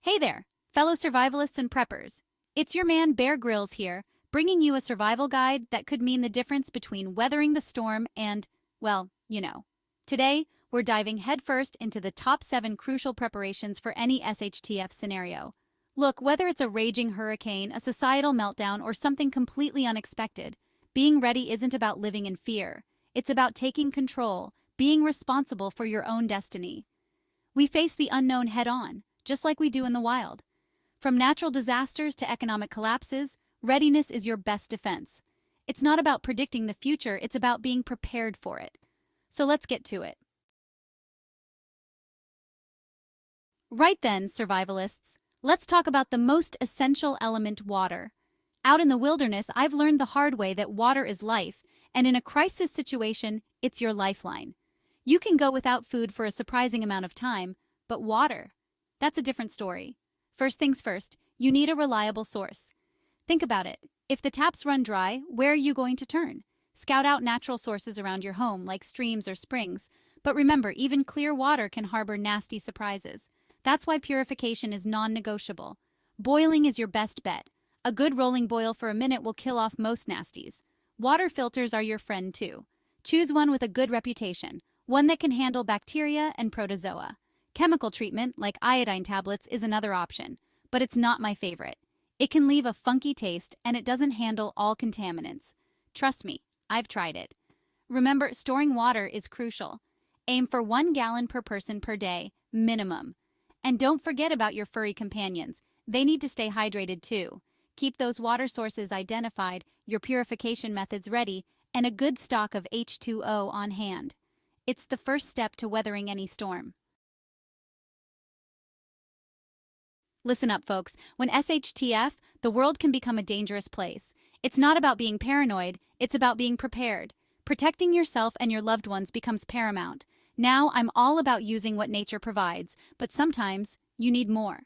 Hey there, fellow survivalists and preppers. It's your man Bear Grylls here, bringing you a survival guide that could mean the difference between weathering the storm and, well, you know. Today, we're diving headfirst into the top 7 crucial preparations for any SHTF scenario. Look, whether it's a raging hurricane, a societal meltdown, or something completely unexpected, being ready isn't about living in fear. It's about taking control, being responsible for your own destiny. We face the unknown head-on, just like we do in the wild. From natural disasters to economic collapses, readiness is your best defense. It's not about predicting the future, it's about being prepared for it. So let's get to it. Right then, survivalists, let's talk about the most essential element, water. Out in the wilderness, I've learned the hard way that water is life, and in a crisis situation, it's your lifeline. You can go without food for a surprising amount of time, but water, that's a different story. First things first, you need a reliable source. Think about it. If the taps run dry, where are you going to turn? Scout out natural sources around your home, like streams or springs. But remember, even clear water can harbor nasty surprises. That's why purification is non-negotiable. Boiling is your best bet. A good rolling boil for a minute will kill off most nasties. Water filters are your friend too. Choose one with a good reputation, one that can handle bacteria and protozoa. Chemical treatment, like iodine tablets, is another option, but it's not my favorite. It can leave a funky taste and it doesn't handle all contaminants. Trust me, I've tried it. Remember, storing water is crucial. Aim for 1 gallon per person per day, minimum. And don't forget about your furry companions. They need to stay hydrated too. Keep those water sources identified, your purification methods ready, and a good stock of H2O on hand. It's the first step to weathering any storm. Listen up, folks. When SHTF, the world can become a dangerous place. It's not about being paranoid, it's about being prepared. Protecting yourself and your loved ones becomes paramount. Now I'm all about using what nature provides, but sometimes you need more.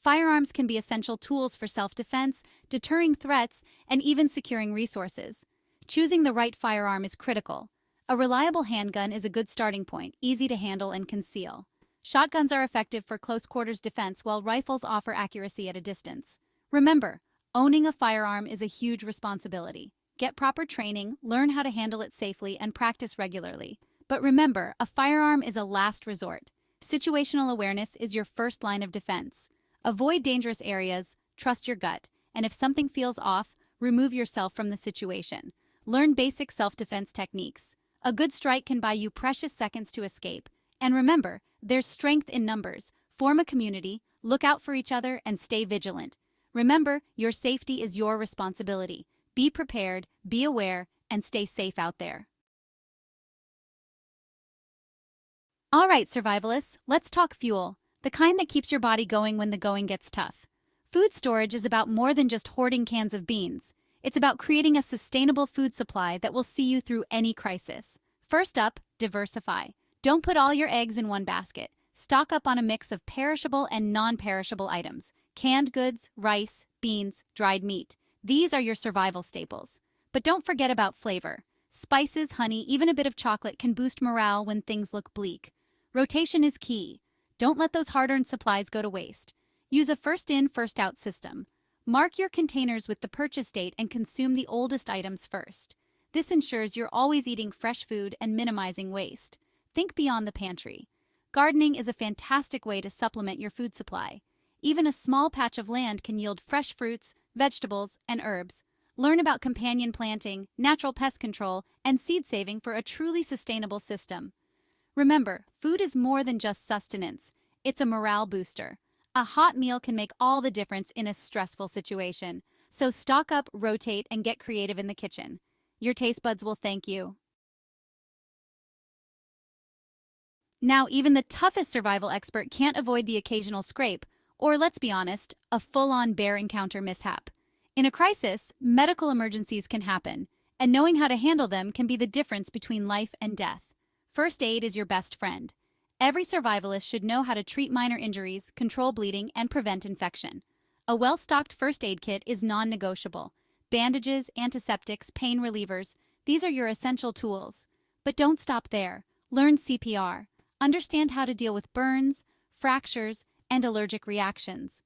Firearms can be essential tools for self-defense, deterring threats, and even securing resources. Choosing the right firearm is critical. A reliable handgun is a good starting point, easy to handle and conceal. Shotguns are effective for close-quarters defense, while rifles offer accuracy at a distance. Remember, owning a firearm is a huge responsibility. Get proper training, learn how to handle it safely, and practice regularly. But remember, a firearm is a last resort. Situational awareness is your first line of defense. Avoid dangerous areas, trust your gut, and if something feels off, remove yourself from the situation. Learn basic self-defense techniques. A good strike can buy you precious seconds to escape. And remember, there's strength in numbers. Form a community, look out for each other, and stay vigilant. Remember, your safety is your responsibility. Be prepared, be aware, and stay safe out there. All right, survivalists, let's talk fuel, the kind that keeps your body going when the going gets tough. Food storage is about more than just hoarding cans of beans. It's about creating a sustainable food supply that will see you through any crisis. First up, diversify. Don't put all your eggs in one basket. Stock up on a mix of perishable and non-perishable items. Canned goods, rice, beans, dried meat. These are your survival staples. But don't forget about flavor. Spices, honey, even a bit of chocolate can boost morale when things look bleak. Rotation is key. Don't let those hard-earned supplies go to waste. Use a first-in, first-out system. Mark your containers with the purchase date and consume the oldest items first. This ensures you're always eating fresh food and minimizing waste. Think beyond the pantry. Gardening is a fantastic way to supplement your food supply. Even a small patch of land can yield fresh fruits, vegetables, and herbs. Learn about companion planting, natural pest control, and seed saving for a truly sustainable system. Remember, food is more than just sustenance. It's a morale booster. A hot meal can make all the difference in a stressful situation. So stock up, rotate, and get creative in the kitchen. Your taste buds will thank you. Now, even the toughest survival expert can't avoid the occasional scrape, or let's be honest, a full-on bear encounter mishap. In a crisis, medical emergencies can happen, and knowing how to handle them can be the difference between life and death. First aid is your best friend. Every survivalist should know how to treat minor injuries, control bleeding, and prevent infection. A well-stocked first aid kit is non-negotiable. Bandages, antiseptics, pain relievers, these are your essential tools. But don't stop there. Learn CPR. Understand how to deal with burns, fractures, and allergic reactions.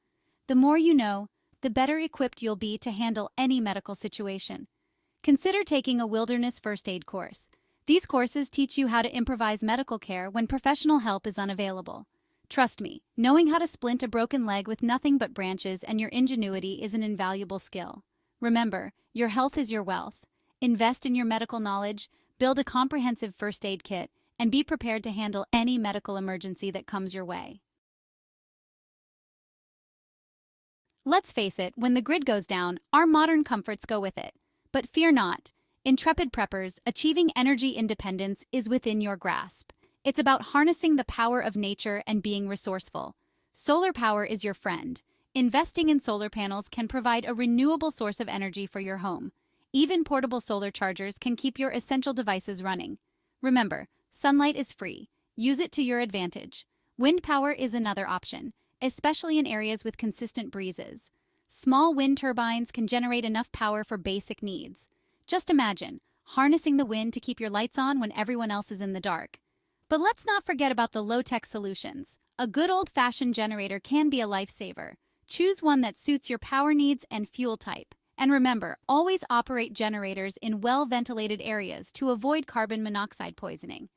The more you know, the better equipped you'll be to handle any medical situation. Consider taking a wilderness first aid course. These courses teach you how to improvise medical care when professional help is unavailable. Trust me, knowing how to splint a broken leg with nothing but branches and your ingenuity is an invaluable skill. Remember, your health is your wealth. Invest in your medical knowledge, build a comprehensive first aid kit, and be prepared to handle any medical emergency that comes your way. Let's face it, when the grid goes down, our modern comforts go with it. But fear not. Intrepid preppers, achieving energy independence is within your grasp. It's about harnessing the power of nature and being resourceful. Solar power is your friend. Investing in solar panels can provide a renewable source of energy for your home. Even portable solar chargers can keep your essential devices running. Remember, sunlight is free. Use it to your advantage. Wind power is another option, especially in areas with consistent breezes. Small wind turbines can generate enough power for basic needs. Just imagine, harnessing the wind to keep your lights on when everyone else is in the dark. But let's not forget about the low-tech solutions. A good old-fashioned generator can be a lifesaver. Choose one that suits your power needs and fuel type. And remember, always operate generators in well-ventilated areas to avoid carbon monoxide poisoning.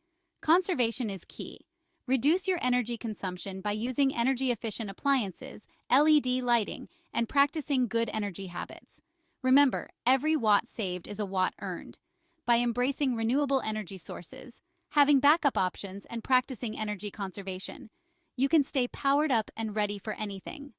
Conservation is key. Reduce your energy consumption by using energy-efficient appliances, LED lighting, and practicing good energy habits. Remember, every watt saved is a watt earned. By embracing renewable energy sources, having backup options, and practicing energy conservation, you can stay powered up and ready for anything.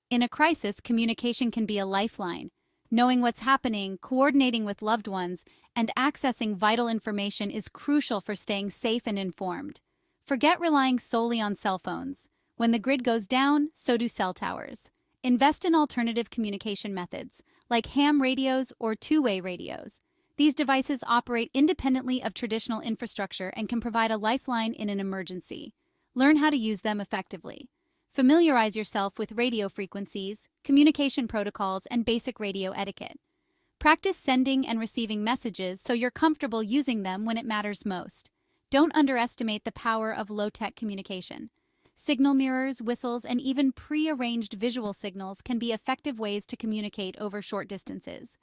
In a crisis, communication can be a lifeline. Knowing what's happening, coordinating with loved ones, and accessing vital information is crucial for staying safe and informed. Forget relying solely on cell phones. When the grid goes down, so do cell towers. Invest in alternative communication methods, like ham radios or two-way radios. These devices operate independently of traditional infrastructure and can provide a lifeline in an emergency. Learn how to use them effectively. Familiarize yourself with radio frequencies, communication protocols, and basic radio etiquette. Practice sending and receiving messages so you're comfortable using them when it matters most. Don't underestimate the power of low-tech communication. Signal mirrors, whistles, and even pre-arranged visual signals can be effective ways to communicate over short distances.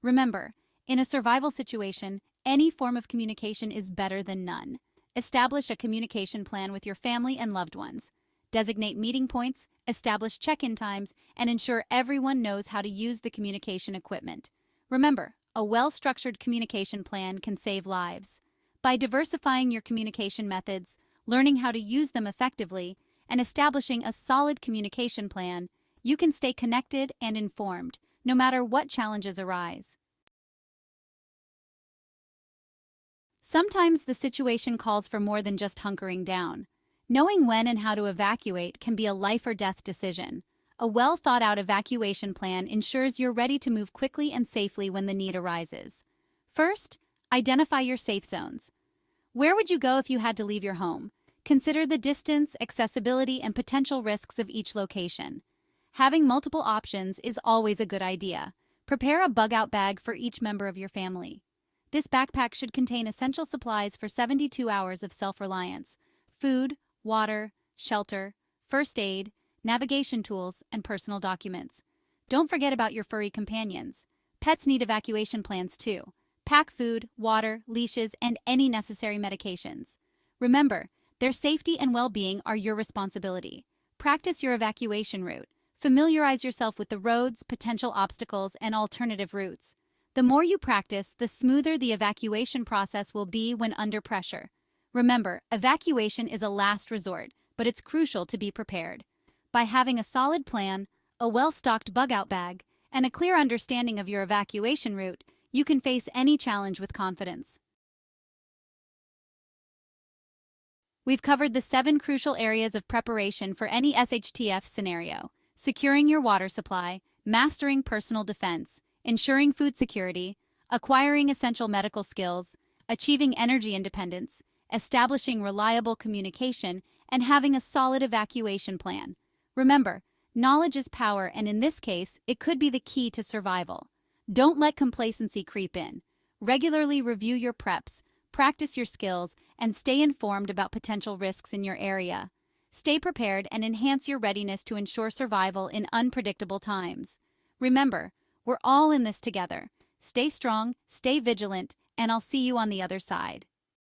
Remember, in a survival situation, any form of communication is better than none. Establish a communication plan with your family and loved ones. Designate meeting points, establish check-in times, and ensure everyone knows how to use the communication equipment. Remember, a well-structured communication plan can save lives. By diversifying your communication methods, learning how to use them effectively, and establishing a solid communication plan, you can stay connected and informed, no matter what challenges arise. Sometimes the situation calls for more than just hunkering down. Knowing when and how to evacuate can be a life-or-death decision. A well-thought-out evacuation plan ensures you're ready to move quickly and safely when the need arises. First, identify your safe zones. Where would you go if you had to leave your home? Consider the distance, accessibility, and potential risks of each location. Having multiple options is always a good idea. Prepare a bug-out bag for each member of your family. This backpack should contain essential supplies for 72 hours of self-reliance: food, water, shelter, first aid, navigation tools, and personal documents. Don't forget about your furry companions. Pets need evacuation plans too. Pack food, water, leashes, and any necessary medications. Remember, their safety and well-being are your responsibility. Practice your evacuation route. Familiarize yourself with the roads, potential obstacles, and alternative routes. The more you practice, the smoother the evacuation process will be when under pressure. Remember, evacuation is a last resort, but it's crucial to be prepared. By having a solid plan, a well-stocked bug-out bag, and a clear understanding of your evacuation route, you can face any challenge with confidence. We've covered the 7 crucial areas of preparation for any SHTF scenario: securing your water supply, mastering personal defense, ensuring food security, acquiring essential medical skills, achieving energy independence, establishing reliable communication, and having a solid evacuation plan. Remember, knowledge is power, and in this case, it could be the key to survival. Don't let complacency creep in. Regularly review your preps, practice your skills, and stay informed about potential risks in your area. Stay prepared and enhance your readiness to ensure survival in unpredictable times. Remember, we're all in this together. Stay strong, stay vigilant, and I'll see you on the other side.